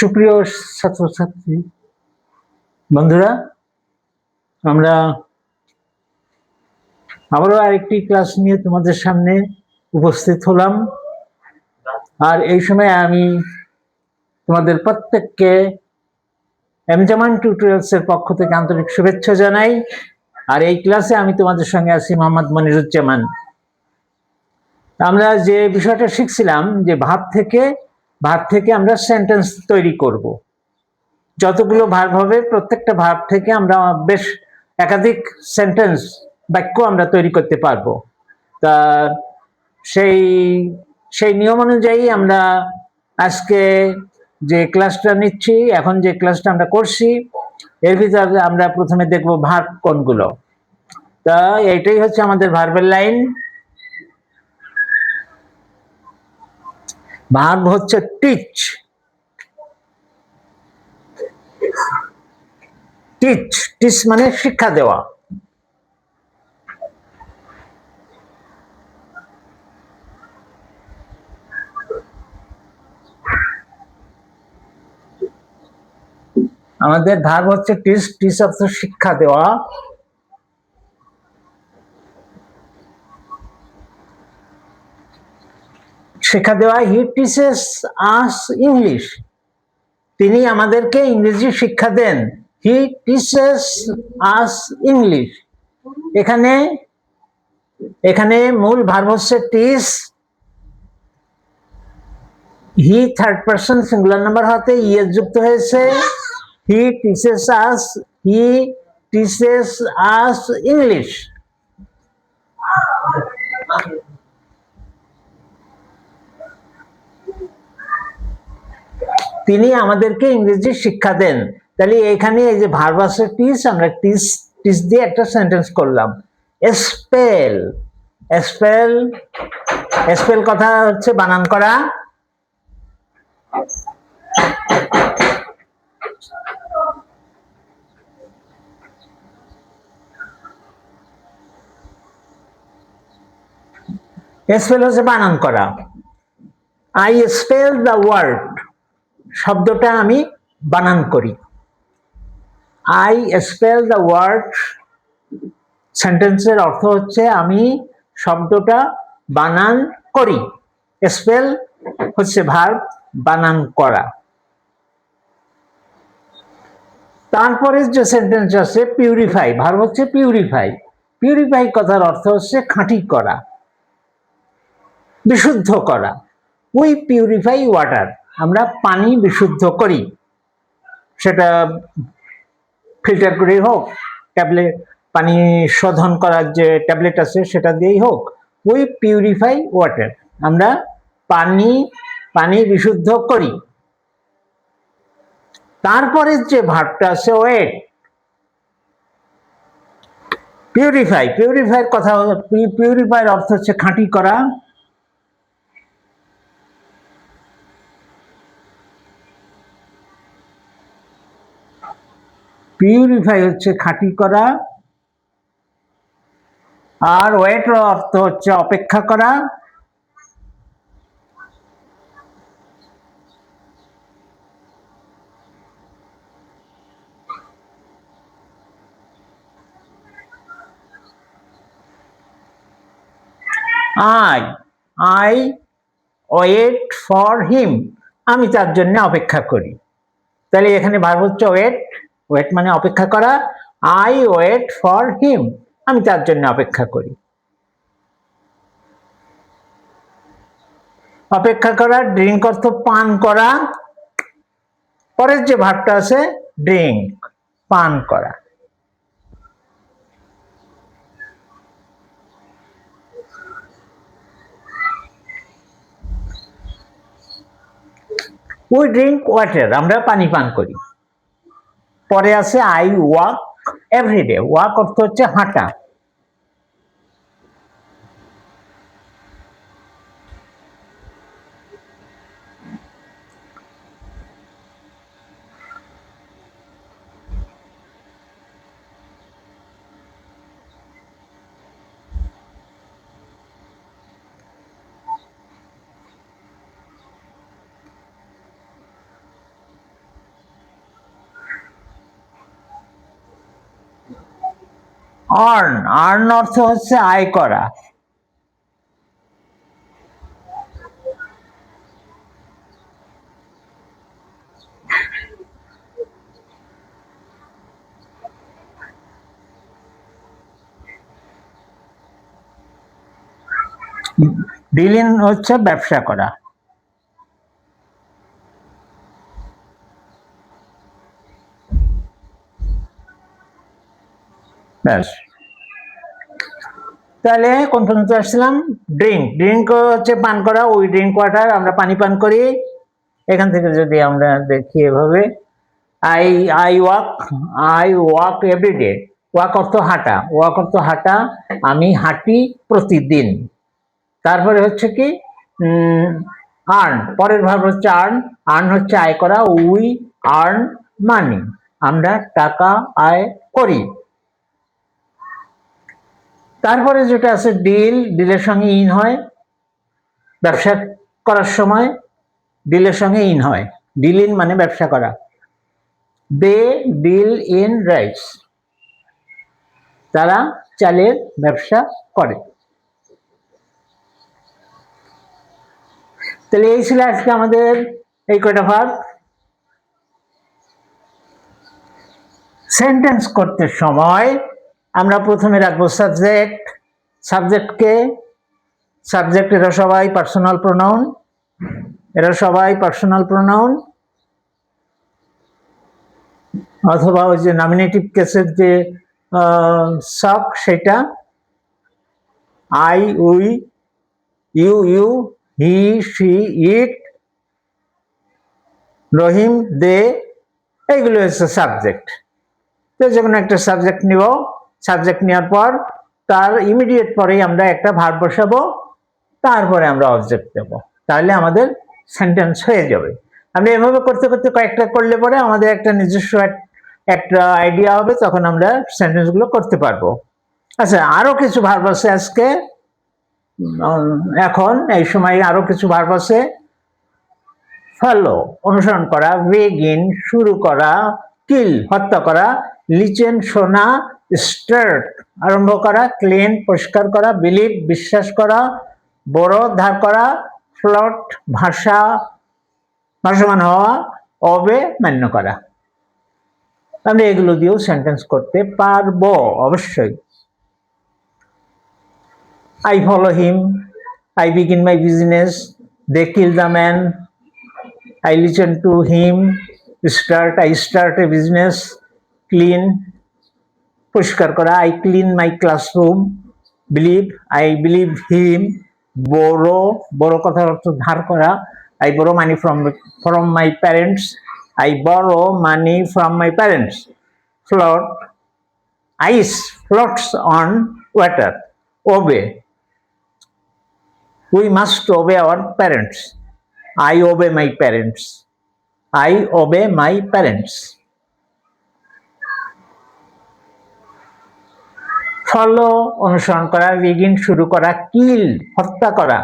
সুপ্রিয় ছাত্রছাত্রী বন্ধুরা, আমরা আবারও আরেকটি ক্লাস নিয়ে তোমাদের সামনে উপস্থিত হলাম। আর এই সময় আমি তোমাদের প্রত্যেককে এমজামান টিউটোরিয়ালস এর পক্ষ থেকে আন্তরিক শুভেচ্ছা জানাই। আর এই ক্লাসে আমি তোমাদের সঙ্গে আছি মোহাম্মদ মনিরুজ্জামান। আমরা যে বিষয়টা শিখছিলাম যে ভার্ব থেকে আমরা সেন্টেন্স তৈরি করব। যতগুলো ভার্ব হবে প্রত্যেকটা ভার্ব থেকে আমরা বেশ একাধিক সেন্টেন্স বাক্য আমরা তৈরি করতে পারবো। তা সেই নিয়ম অনুযায়ী আমরা আজকে যে ক্লাসটা নিচ্ছি, এখন যে ক্লাসটা আমরা করছি, এর ভিতরে আমরা প্রথমে দেখব ভার্ব কোনগুলো। তা এটাই হচ্ছে আমাদের ভার্বের লাইন। ভার্ব হচ্ছে টিচ। টিচ মানে শিক্ষা দেওয়া। আমাদের ভার্ব হচ্ছে টিচ অর্থ শিক্ষা দেওয়া। শিক্ষা দেওয়া। He teaches us English. তিনি আমাদেরকে ইংরেজি শিক্ষা দেন। He teaches us English. এখানে মূল ভার্ব হচ্ছে teach. He third person singular number হতে ইএস যুক্ত হয়েছে। He teaches us English. তিনি আমাদেরকে ইংরেজি শিক্ষা দেন। তাহলে এখানে এই যে ভার্ব আছে টিচ, আমরা টিচ দিয়ে একটা সেন্টেন্স করলাম। স্পেল কথা হচ্ছে বানান করা। স্পেল হচ্ছে বানান করা। আই স্পেল দ্য ওয়ার্ড, শব্দটা আমি বানান করি। আই স্পেল দ্য ওয়ার্ড সেন্টেন্সের অর্থ হচ্ছে আমি শব্দটা বানান করি। স্পেল হচ্ছে ভার্ব, বানান করা। তারপরে যে সেন্টেন্স আছে পিউরিফাই, ভার্ব হচ্ছে পিউরিফাই। পিউরিফাই কথার অর্থ হচ্ছে খাঁটি করা, বিশুদ্ধ করা। উই পিউরিফাই ওয়াটার, আমরা পানি বিশুদ্ধ করি। সেটা ফিল্টার করেই হোক, ট্যাবলেট পানি শোধন করার যে ট্যাবলেট আছে সেটা দিয়েই হোক। উই পিউরিফাই ওয়াটার, আমরা পানি বিশুদ্ধ করি। তারপরে যে ভার্বটা আছে ওয়েট। পিউরিফাইয়ের কথা, পিউরিফাইয়ের অর্থ হচ্ছে খাঁটি করা। পিউরিফাই হচ্ছে খাঁটি করা। আর ওয়েট অর্থ হচ্ছে অপেক্ষা করা। আই ওয়েট ফর হিম, আমি তার জন্য অপেক্ষা করি। তাহলে এখানে ভার্ব হচ্ছে ওয়েট মানে অপেক্ষা করা। আই ওয়েট ফর হিম, আমি তার জন্য অপেক্ষা করি। অপেক্ষা করা। ড্রিঙ্ক অর্থ পান করা। পরের যে ভার্বটা আছে ড্রিঙ্ক, পান করা। উই ড্রিঙ্ক ওয়াটার, আমরা পানি পান করি। পরে আছে আই ওয়াক এভরিডে। ওয়াক অর্থ হচ্ছে হাঁটা। আর্ন, আর্ন অর্থ হচ্ছে আয় করা। ডিলিং হচ্ছে ব্যবসা করা। ব্যাস, তাহলে কোন পর্যন্ত আসছিলাম? ড্রিঙ্ক, ড্রিঙ্ক হচ্ছে পান করা, ওই ড্রিঙ্ক ওয়াটার, আমরা পানি পান করি। এখান থেকে যদি আমরা দেখি এভাবে, I I walk, I walk everyday. Walk অর্থ হাঁটা, ওয়াক অর্থ হাঁটা, আমি হাঁটি প্রতিদিন। তারপরে হচ্ছে কি আর্ন, পরের ভাব হচ্ছে আর্ন, আর্ন হচ্ছে আয় করা, উই আর্ন মানি, আমরা টাকা আয় করি। তারপরে যেটা আছে ডিল, ডিলের সঙ্গে ইন হয়, ব্যবসা করার সময় ডিলের সঙ্গে ইন হয়, ডিল ইন মানে ব্যবসা করা। দে ডিল ইন রাইস, তারা চালের ব্যবসা করে। তাহলে এই ছিল আজকে আমাদের এই কয়টা ভাগ। সেন্টেন্স করতে সময় আমরা প্রথমে রাখবো সাবজেক্ট, সাবজেক্টকে, সাবজেক্ট এরা সবাই পার্সোনাল প্রোনাউন, এরা সবাই পার্সোনাল প্রোনাউন, অথবা ওই যে নমিনেটিভ কেসের যে সক সেটা, I we you you, he she it, Rahim they, এইগুলো হচ্ছে সাবজেক্ট। তো যে কোনো একটা সাবজেক্ট নিব, সাবজেক্ট নেওয়ার পর তার ইমিডিয়েট পরেই আমরা একটা ভার্ব বসাবো, তারপরে আমরা অবজেক্ট দেব, তাহলে আমাদের সেন্টেন্স হয়ে যাবে। আমরা এভাবে করতে করতে কয়েকটা করলে পরে আমাদের একটা নিজস্ব একটা আইডিয়া হবে, তখন আমরা সেন্টেন্স গুলো করতে পারবো। আচ্ছা, আরো কিছু ভার্ব আছে আজকে, এখন এই সময় আরো কিছু ভার্ব আছে। ফলো অনুসরণ করা, বেগিন শুরু করা, কিল হত্যা করা, লিচেন শোনা, স্টার্ট আরম্ভ করা, ক্লিন পরিষ্কার করা, বিলিভ বিশ্বাস করা, বড় ধার করা, ফ্লট ভাসমান হওয়া, অবে মান্য করা। আমরা এগুলো দিয়েও সেন্টেন্স করতে পারবো অবশ্যই। I follow him, I begin my business, they kill the man, I listen to him, I start a business, clean পরিষ্কার করা, I clean my classroom, believe, I believe him, borrow কথার অর্থ ধার করা, I borrow money from my parents, I borrow money from my parents, float, ice floats on water, obey, we must obey our parents, I obey my parents, I obey my parents. Follow অনুসরণ করা, begin শুরু করা, কিল হত্যা করা,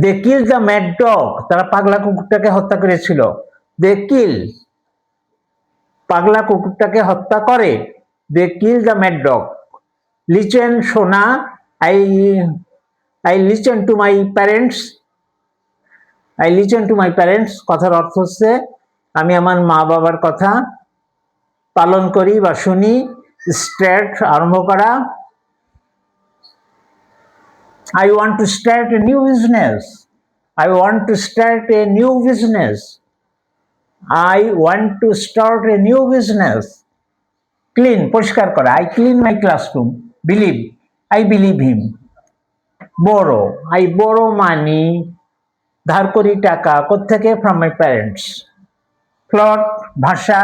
দে kill the mad dog, তারা পাগলা কুকুরটাকে হত্যা করেছিল, দে কিল পাগলা কুকুরটাকে হত্যা করে, they kill the mad dog, listen শোনা, I listen to my parents, I listen to my parents কথার অর্থ হচ্ছে আমি আমার মা বাবার কথা পালন করি বা শুনি, স্টার্ট আরম্ভ করা, I want to start a new business, I want to start a new business, I want to start a new business. Clean পরিষ্কার করা, I clean my classroom, believe, I believe him, borrow, I borrow money, ধার করি টাকা কোত্থেকে, from my parents, float ভাষা,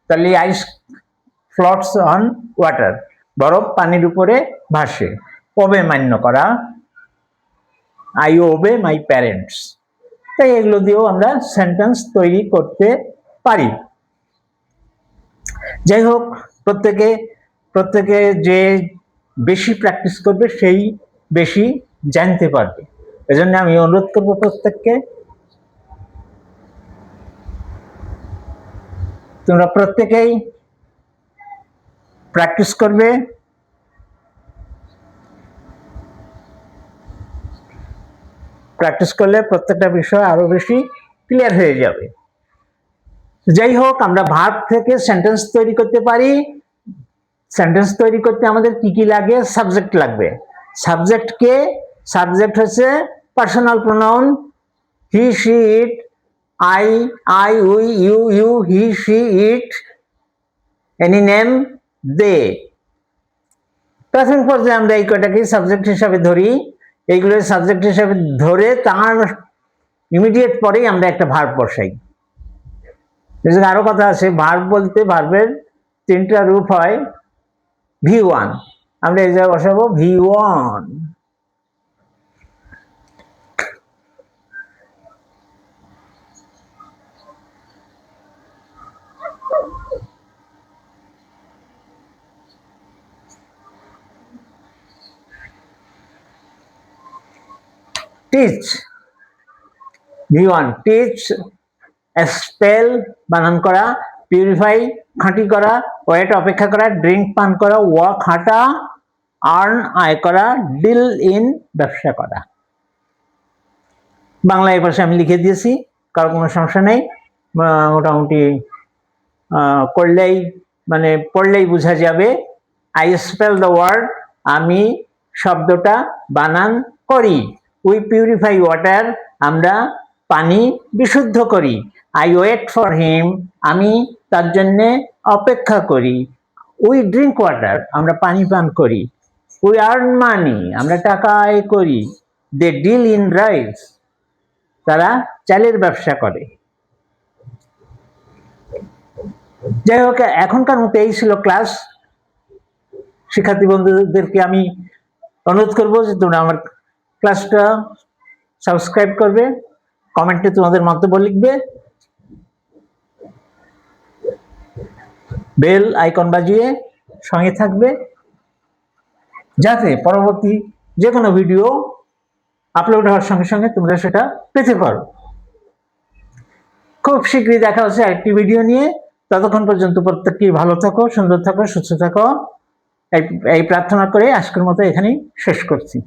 তাহলে ice floats on water, বরফ পানির উপরে ভাসে, obey মান্য করা, I obey my parents। তাই এগুলো দিয়েও আমরা সেন্টেন্স তৈরি করতে পারি। যাই হোক, প্রত্যেকে যে বেশি প্র্যাকটিস করবে সেই বেশি জানতে পারবে, এজন্য আমি অনুরোধ করবো প্রত্যেককে। তো তোমরা প্রত্যেকেই প্র্যাকটিস করবে। প্র্যাকটিস করলে প্রত্যেকটা বিষয় আরো বেশি ক্লিয়ার হয়ে যাবে। যাই হোক, আমরা ভার্ব থেকে সেন্টেন্স তৈরি করতে পারি। সেন্টেন্স তৈরি করতে আমাদের কি কি লাগে? সাবজেক্ট লাগবে। সাবজেক্ট হচ্ছে personal pronoun he, she, it, I, we, you, he, she, it, any name, they. প্রাথমিক পর্যায়ে আমরা এই কয়টাকে সাবজেক্ট হিসাবে ধরি। এইগুলো সাবজেক্ট হিসাবে ধরে তার ইমিডিয়েট পরেই আমরা একটা ভার্ব বসাই। আরো কথা আছে, ভার্ব বলতে ভার্বের তিনটা রূপ হয়। V1, আমরা এই জায়গায় বসাবো V1। Teach, V1, teach, spell বানান করা, পিউরিফাই খাঁটি করা, ওয়েট অপেক্ষা করা, ড্রিঙ্ক পান করা, ওয়াক হাঁটা, আর্ন আয় করা, ডিল ইন ব্যবসা করা। বাংলা এই পাশে আমি লিখে দিয়েছি, কারো কোনো সমস্যা নেই। মোটামুটি করলেই মানে পড়লেই বোঝা যাবে। আই স্পেল দ্য ওয়ার্ড, আমি শব্দটা বানান করি। উই পিউরিফাই ওয়াটার, আমরা পানি বিশুদ্ধ করি। আই ওয়েট ফর হিম, আমি তার জন্যে অপেক্ষা করি। উই ড্রিঙ্ক ওয়াটার, আমরা পানি পান করি। উই আর্ন মানি, আমরা টাকা আয় করি। দে ডিল ইন রাইস, তারা চালের ব্যবসা করে। যাই হোক, এখনকার মতো এই ছিল ক্লাস। শিক্ষার্থী বন্ধুদেরকে আমি অনুরোধ করবো যে তোমরা আমার ক্লাসটা সাবস্ক্রাইব করবে, কমেন্টে তোমাদের মন্তব্য লিখবে, বেল আইকন বাজিয়ে সঙ্গে থাকবে, যাতে পরবর্তী যে কোনো ভিডিও আপলোড হওয়ার সঙ্গে সঙ্গে তোমরা সেটা পেতে পারো। খুব শীঘ্রই দেখা হচ্ছে আরেকটি ভিডিও নিয়ে। ততক্ষণ পর্যন্ত প্রত্যেককেই ভালো থাকো, সুন্দর থাকো, সুস্থ থাকো, এই প্রার্থনা করে আজকের মতো এখানেই শেষ করছি।